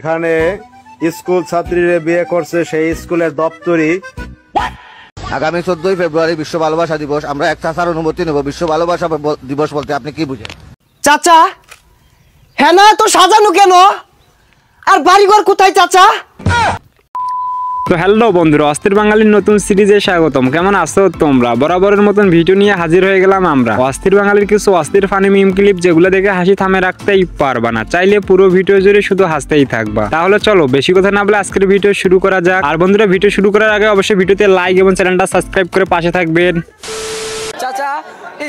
এখানে স্কুল ছাত্রীরা বিয়ে করছে সেই স্কুলের দপ্তরি। আগামী 14 ফেব্রুয়ারি বিশ্ব ভালোবাসা দিবস। আমরা এক চাচার অনুমতি নেব। বিশ্ব ভালোবাসা দিবস বলতে আপনি কি বুঝেন? চাচা হ্যাঁ না তো সাজানো কেন? আর বাড়িঘর কোথায় চাচা? তো হ্যালো বন্ধুরা, অস্থির বাঙালির নতুন সিরিজে স্বাগতম। কেমন আছো তোমরা? বরাবরের মতন ভিডিও নিয়ে হাজির হয়ে গেলাম আমরা। অস্থির বাঙালির কিছু অস্থির ফানি মিম ক্লিপ যেগুলো দেখে হাসি থামে রাখতেই পারবা না, চাইলে পুরো ভিডিও জুড়ে শুধু হাসতেই থাকবা। তাহলে চলো বেশি কথা না বলে আজকের ভিডিও শুরু করা যাক। আর বন্ধুরা, ভিডিও শুরু করার আগে অবশ্যই ভিডিওতে লাইক এবং চ্যানেলটা সাবস্ক্রাইব করে পাশে থাকবেন। চাচা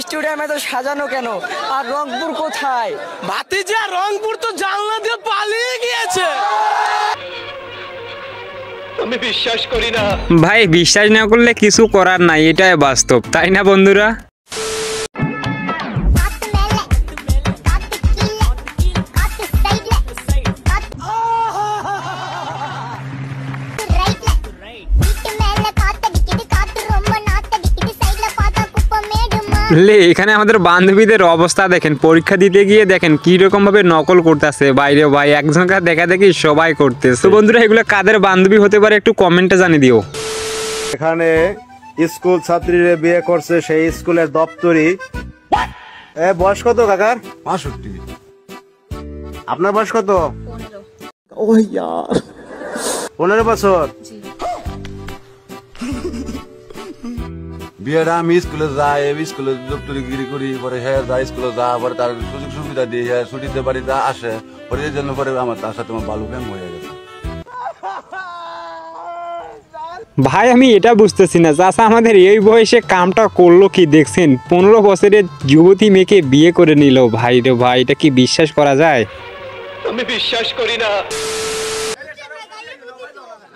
স্টেডিয়ামে তো সাজানো কেন? আর রংপুর কোথায়? ভাতিজা রংপুর তো জানলা দিয়ে পালিয়ে গিয়েছে। আমি বিশ্বাস করি না ভাই, বিশ্বাস না করলে কিছু করার নাই, এটাই বাস্তব, তাই না বন্ধুরা? এখানে আমাদের বান্ধবীদের অবস্থা দেখেন, পরীক্ষা দিতে গিয়ে দেখেন কি রকম ভাবে নকল করতেছে। বাইরে ভাই একজনকার দেখা দেখি সবাই করতেছে। তো বন্ধুরা, এগুলো কাদের বান্ধবী হতে পারে একটু কমেন্টে জানিয়ে দিও। এখানে স্কুল ছাত্রীরা বিয়ে করছে সেই স্কুলের দপ্তরি। বয়স কত কাকার? 65। আপনার বয়স কত? 15 বছর। বিয়েটা আমি স্কুলে যাই, স্কুলে দপ্তরিগিরি করি, পরে হ্যাঁ যা স্কুলে যা, পরে তার সুযোগ সুবিধা দিয়ে ছুটিতে বাড়িতে আসে, পরে এই জন্য পরে আমার তার সাথে আমার বালু প্রেম হয়ে গেছে। ভাই আমি এটা বুঝতেছি না, চাচা আমাদের এই বয়সে কামটা করলো কি দেখছেন? 15 বছরের যুবতী মেয়েকে বিয়ে করে নিল। ভাই রে ভাই, এটা কি বিশ্বাস করা যায়? আমি বিশ্বাস করি না।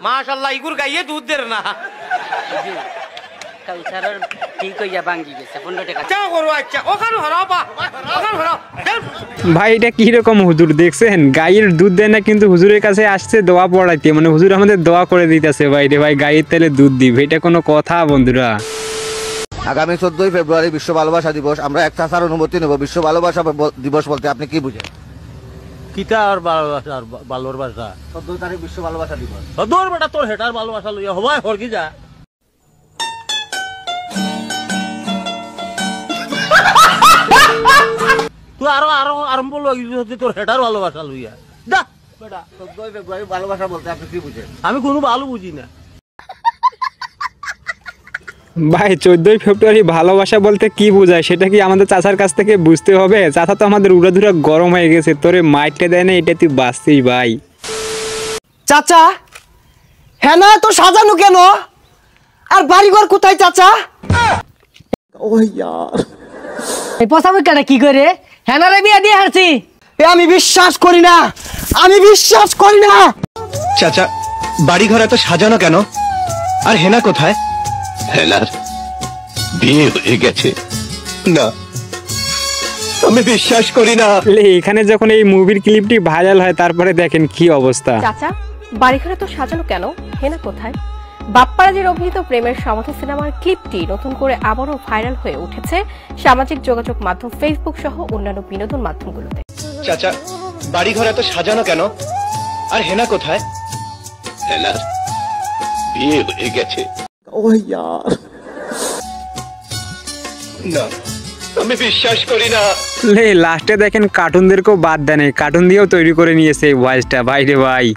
মাশাআল্লাহ, ইগুর গাইয়ে দুধ দের না। কালচারের ঠিক হইয়া ভাঙ্গি গেছে 15 টাকা। চা করো, আচ্ছা ওখানে হরাবা, ওখানে হরাও। ভাই এটা কি রকম হুজুর দেখছেন? গাইয়ের দুধ দেয় না, কিন্তু হুজুরের কাছে আসছে দোয়া পড়াইতে, মানে হুজুর আমাদের দোয়া করে দিতেছে। ভাই রে ভাই, গাইয়ের তেলে দুধ দিবে, এটা কোনো কথা বন্ধুরা? আগামী 14 ফেব্রুয়ারি বিশ্ব ভালোবাসা দিবস। আমরা এক চাচার অনুমতি নেব। বিশ্ব ভালোবাসা দিবস বলতে আপনি কি বুঝেন? কিতা আর ভালোবাসা আর ভালোবাসা 14 তারিখ বিশ্ব ভালোবাসা দিবস। সদর বেটা তোর হেটার ভালোবাসা লইয়া হবাই হরকি যা। তুই আরো আরো আরম্ভ লাগিস তোর হেটার ভালোবাসা লইয়া যা বেটা। 14 ফেব্রুয়ারি ভালোবাসা বলতে আপনি কি বুঝেন? আমি কোনো ভালো বুঝি না ভাই 14 ফেব্রুয়ারি ভালোবাসা বলতে কি বোঝায় সেটা কি আমাদের চাচার কাছ থেকে বুঝতে হবে? চাচা তো আমাদের উড়াধুরা গরম হয়ে গেছে, তোরে মাইটটা দেয় না, এটা তুই বাঁচছিস ভাই। চাচা হ্যাঁ না তো সাজানো কেন? আর বাড়িঘর কোথায় চাচা? এই পসামুখটা কি করে হেনারে বিয়া দিয়ে হারছি? আমি বিশ্বাস করি না, আমি বিশ্বাস করি না। চাচা বাড়ি ঘর এত সাজানো কেন? আর হেনা কোথায়? হেনার বিয়ে হয়ে গেছে না, আমি বিশ্বাস করি না। এখানে যখন এই মুভির ক্লিপটি ভাইরাল হয়, তারপরে দেখেন কি অবস্থা। চাচা বাড়িঘরে তো সাজানো কেন, হেনা কোথায়? বাপ্পারাজের অভিনীত প্রেমের সমাধি সিনেমার ক্লিপটি নতুন করে আবারও ভাইরাল হয়ে উঠেছে সামাজিক যোগাযোগ মাধ্যম ফেসবুক সহ অন্যান্য বিনোদন মাধ্যমগুলোতে। চাচা বাড়ি ঘর এত সাজানো কেন? আর হেনা কোথায়? হেনার বিয়ে হয়ে গেছে না, আমি বিশ্বাস করি না। লাস্টে দেখেন কার্টুনদেরকেও বাদ দেয় নাই, কার্টুন দিয়েও তৈরি করে নিয়েছে এই ভয়েসটা। ভাই রে ভাই,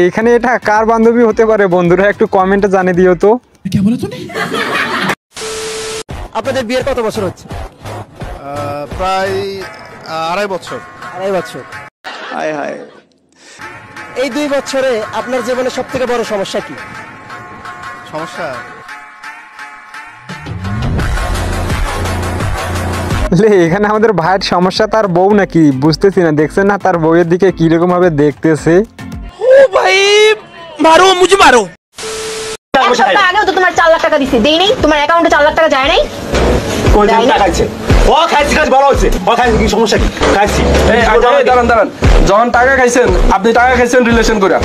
এখানে এটা কার বান্ধবী হতে পারে বন্ধুরা? একটু কমেন্টে জানিয়ে দিও তো। আপনাদের বিয়ের কত বছর হচ্ছে? প্রায় 2.5 বছর। 2.5 বছর। হায় হায়, এই 2 বছরে আপনার জীবনে সব থেকে বড় সমস্যা কি? সমস্যা এখানে আমাদের ভাইয়ের সমস্যা তার বউ নাকি বুঝতেছি না। দেখছেন না তার বউয়ের দিকে কিরকম ভাবে দেখতেছে। ও ভাই মারো, মুঝে মারো। আগেও তো তোমার 4 লাখ টাকা দিছি, দেই নাই? তোমার অ্যাকাউন্টে 4 লাখ টাকা যায় নাই? কই টাকা আছে? ও খাইছি ভালো হয়েছে। ও খাইছি, কি সমস্যা কি? খাইছি। দাঁড়ান, যখন টাকা খাইছেন আপনি টাকা খাইছেন রিলেশন করে,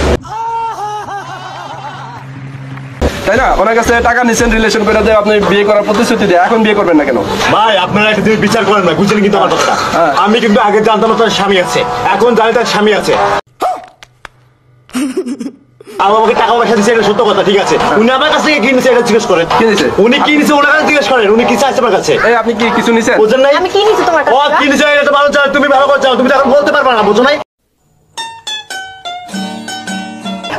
তাই না? ওনার কাছে টাকা নিছেন রিলেশন করে যে আপনি বিয়ে করার প্রতিশ্রুতি দিয়ে, এখন বিয়ে করবেন না কেন? ভাই আপনারা একটা জিনিস বিচার করেন না, বুঝছেন কিন্তু আমার কথা। আমি কিন্তু আগে জানতাম না তার স্বামী আছে, এখন জানি তার স্বামী আছে। আমাকে টাকা পয়সা দিচ্ছে, এটা সত্য কথা, ঠিক আছে। উনি আমার কাছ থেকে কি নিছে এটা জিজ্ঞেস করেন। কি নিছে? উনি কি নিছে ওনার কাছে জিজ্ঞেস করেন, উনি কি চাইছে আমার কাছে। এই আপনি কি কিছু নিছেন? বুঝেন নাই? আমি কি নিছি তোমার কাছে? ও কি নিছে এটা তো ভালো চাও, তুমি ভালো করে চাও, তুমি তো এখন বলতে পারবে না, বুঝো নাই?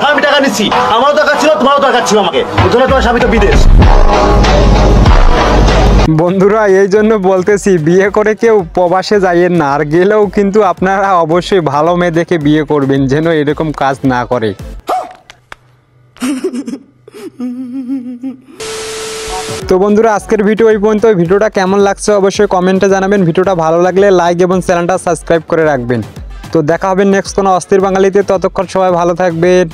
আমি টাকা নিচ্ছি, আমারও দরকার ছিল, তোমারও দরকার ছিল আমাকে, বুঝো না? তোমার স্বামী তো বিদেশ। বন্ধুরা এই জন্য বলতেছি বিয়ে করে কেউ প্রবাসে যাইয়েন না, আর গেলেও কিন্তু আপনারা অবশ্যই ভালো মেয়ে দেখে বিয়ে করবেন, যেন এরকম কাজ না করে। তো বন্ধুরা আজকের ভিডিও এই পর্যন্ত। ভিডিওটা কেমন লাগছে অবশ্যই কমেন্টে জানাবেন। ভিডিওটা ভালো লাগলে লাইক এবং চ্যানেলটা সাবস্ক্রাইব করে রাখবেন। তো দেখা হবে নেক্সট কোনো অস্থির বাঙালিতে, ততক্ষণ সবাই ভালো থাকবেন।